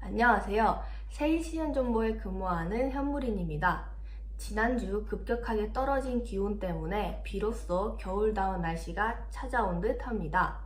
안녕하세요. 세일시즌정보에 근무하는 현무린입니다. 지난주 급격하게 떨어진 기온 때문에 비로소 겨울다운 날씨가 찾아온 듯 합니다.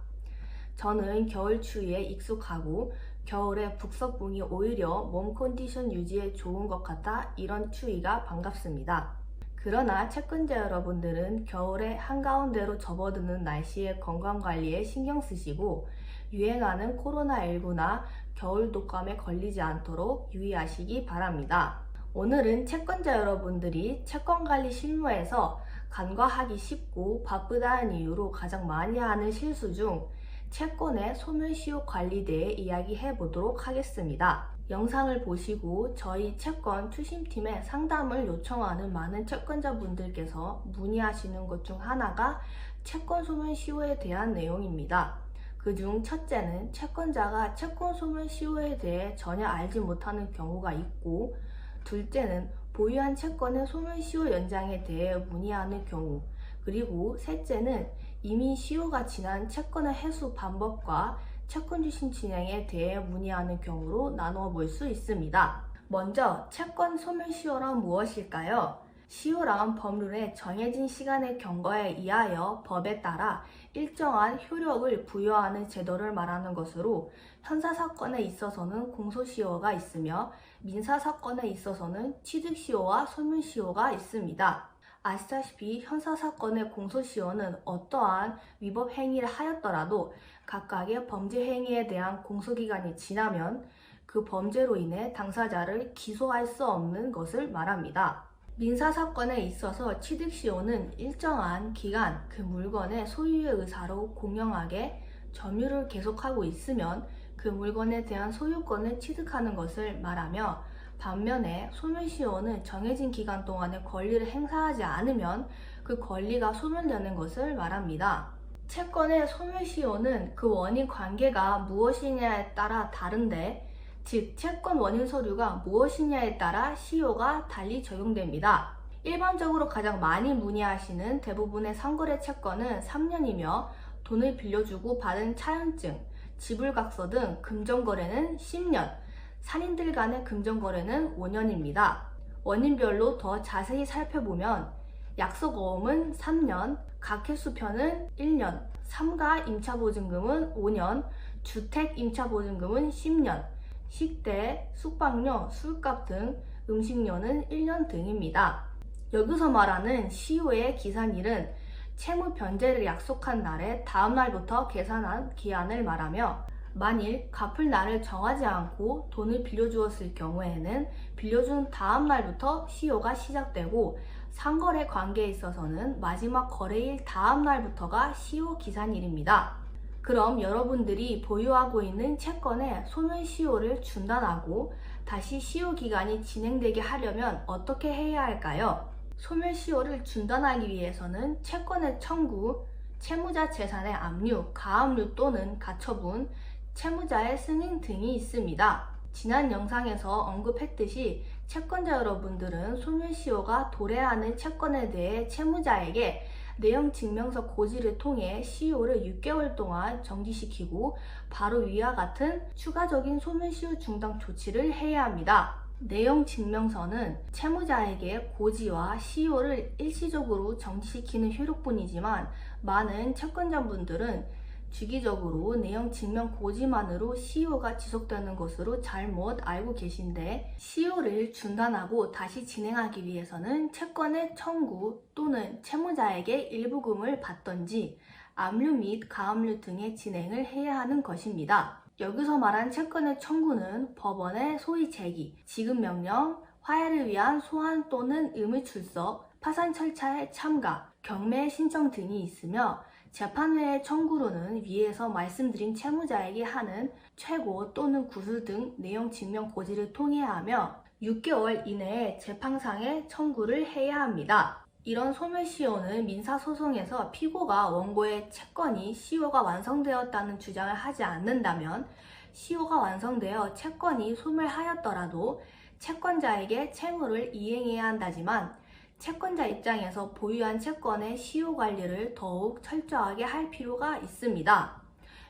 저는 겨울 추위에 익숙하고 겨울에 북서풍이 오히려 몸 컨디션 유지에 좋은 것 같아 이런 추위가 반갑습니다. 그러나 채권자 여러분들은 겨울에 한가운데로 접어드는 날씨의 건강관리에 신경 쓰시고 유행하는 코로나19나 겨울 독감에 걸리지 않도록 유의하시기 바랍니다. 오늘은 채권자 여러분들이 채권관리 실무에서 간과하기 쉽고 바쁘다는 이유로 가장 많이 하는 실수 중 채권의 소멸시효 관리에 대해 이야기해 보도록 하겠습니다. 영상을 보시고 저희 채권 추심팀에 상담을 요청하는 많은 채권자분들께서 문의하시는 것 중 하나가 채권 소멸시효에 대한 내용입니다. 그중 첫째는 채권자가 채권 소멸시효에 대해 전혀 알지 못하는 경우가 있고, 둘째는 보유한 채권의 소멸시효 연장에 대해 문의하는 경우, 그리고 셋째는 이미 시효가 지난 채권의 회수 방법과 채권 주심 진행에 대해 문의하는 경우로 나누어 볼 수 있습니다. 먼저 채권 소멸시효란 무엇일까요? 시효란 법률에 정해진 시간의 경과에 의하여 법에 따라 일정한 효력을 부여하는 제도를 말하는 것으로 형사사건에 있어서는 공소시효가 있으며 민사사건에 있어서는 취득시효와 소멸시효가 있습니다. 아시다시피 형사사건의 공소시효는 어떠한 위법 행위를 하였더라도 각각의 범죄 행위에 대한 공소기간이 지나면 그 범죄로 인해 당사자를 기소할 수 없는 것을 말합니다. 민사사건에 있어서 취득시효는 일정한 기간 그 물건의 소유의 의사로 공정하게 점유를 계속하고 있으면 그 물건에 대한 소유권을 취득하는 것을 말하며, 반면에 소멸시효는 정해진 기간 동안에 권리를 행사하지 않으면 그 권리가 소멸되는 것을 말합니다. 채권의 소멸시효는 그 원인 관계가 무엇이냐에 따라 다른데, 즉 채권 원인 서류가 무엇이냐에 따라 시효가 달리 적용됩니다. 일반적으로 가장 많이 문의하시는 대부분의 상거래 채권은 3년이며 돈을 빌려주고 받은 차연증, 지불각서 등 금전거래는 10년, 산인들 간의 금전거래는 5년입니다. 원인별로 더 자세히 살펴보면 약속어음은 3년, 가해수편은 1년, 삼가 임차보증금은 5년, 주택 임차보증금은 10년, 식대, 숙박료, 술값 등 음식료는 1년 등입니다. 여기서 말하는 시효의 기산일은 채무 변제를 약속한 날의 다음 날부터 계산한 기한을 말하며, 만일 갚을 날을 정하지 않고 돈을 빌려주었을 경우에는 빌려준 다음 날부터 시효가 시작되고, 상거래 관계에 있어서는 마지막 거래일 다음 날부터가 시효 기산일입니다. 그럼 여러분들이 보유하고 있는 채권의 소멸시효를 중단하고 다시 시효 기간이 진행되게 하려면 어떻게 해야 할까요? 소멸시효를 중단하기 위해서는 채권의 청구, 채무자 재산의 압류, 가압류 또는 가처분, 채무자의 승인 등이 있습니다. 지난 영상에서 언급했듯이 채권자 여러분들은 소멸시효가 도래하는 채권에 대해 채무자에게 내용 증명서 고지를 통해 시효를 6개월 동안 정지시키고 바로 위와 같은 추가적인 소멸시효 중단 조치를 해야 합니다. 내용 증명서는 채무자에게 고지와 시효를 일시적으로 정지시키는 효력뿐이지만, 많은 채권자분들은 주기적으로 내용 증명 고지만으로 시효가 지속되는 것으로 잘못 알고 계신데, 시효를 중단하고 다시 진행하기 위해서는 채권의 청구 또는 채무자에게 일부금을 받던지 압류 및 가압류 등의 진행을 해야 하는 것입니다. 여기서 말한 채권의 청구는 법원의 소위 제기, 지급명령, 화해를 위한 소환 또는 의무 출석, 파산 절차에 참가, 경매 신청 등이 있으며, 재판회의 청구로는 위에서 말씀드린 채무자에게 하는 최고 또는 구술 등 내용 증명 고지를 통해야 하며 6개월 이내에 재판상에 청구를 해야 합니다. 이런 소멸시효는 민사소송에서 피고가 원고의 채권이 시효가 완성되었다는 주장을 하지 않는다면 시효가 완성되어 채권이 소멸하였더라도 채권자에게 채무를 이행해야 한다지만, 채권자 입장에서 보유한 채권의 시효 관리를 더욱 철저하게 할 필요가 있습니다.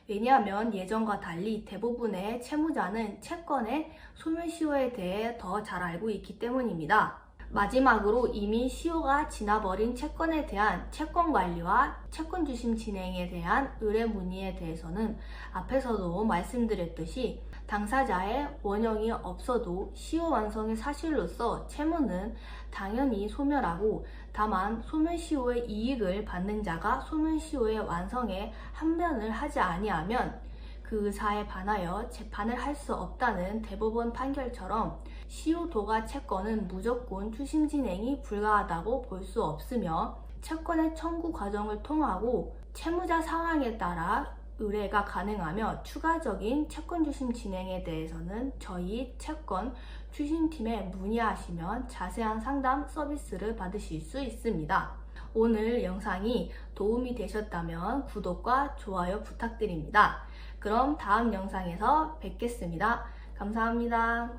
왜냐하면 예전과 달리 대부분의 채무자는 채권의 소멸시효에 대해 더 잘 알고 있기 때문입니다. 마지막으로 이미 시효가 지나버린 채권에 대한 채권관리와 채권주심 진행에 대한 의뢰 문의에 대해서는 앞에서도 말씀드렸듯이 당사자의 원형이 없어도 시효 완성의 사실로서 채무는 당연히 소멸하고, 다만 소멸시효의 이익을 받는 자가 소멸시효의 완성에 항변을 하지 아니하면 그 의사에 반하여 재판을 할 수 없다는 대법원 판결처럼 시효 도가 채권은 무조건 추심 진행이 불가하다고 볼 수 없으며, 채권의 청구 과정을 통하고 채무자 상황에 따라 의뢰가 가능하며 추가적인 채권 추심 진행에 대해서는 저희 채권 추심팀에 문의하시면 자세한 상담 서비스를 받으실 수 있습니다. 오늘 영상이 도움이 되셨다면 구독과 좋아요 부탁드립니다. 그럼 다음 영상에서 뵙겠습니다. 감사합니다.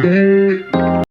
Yeah.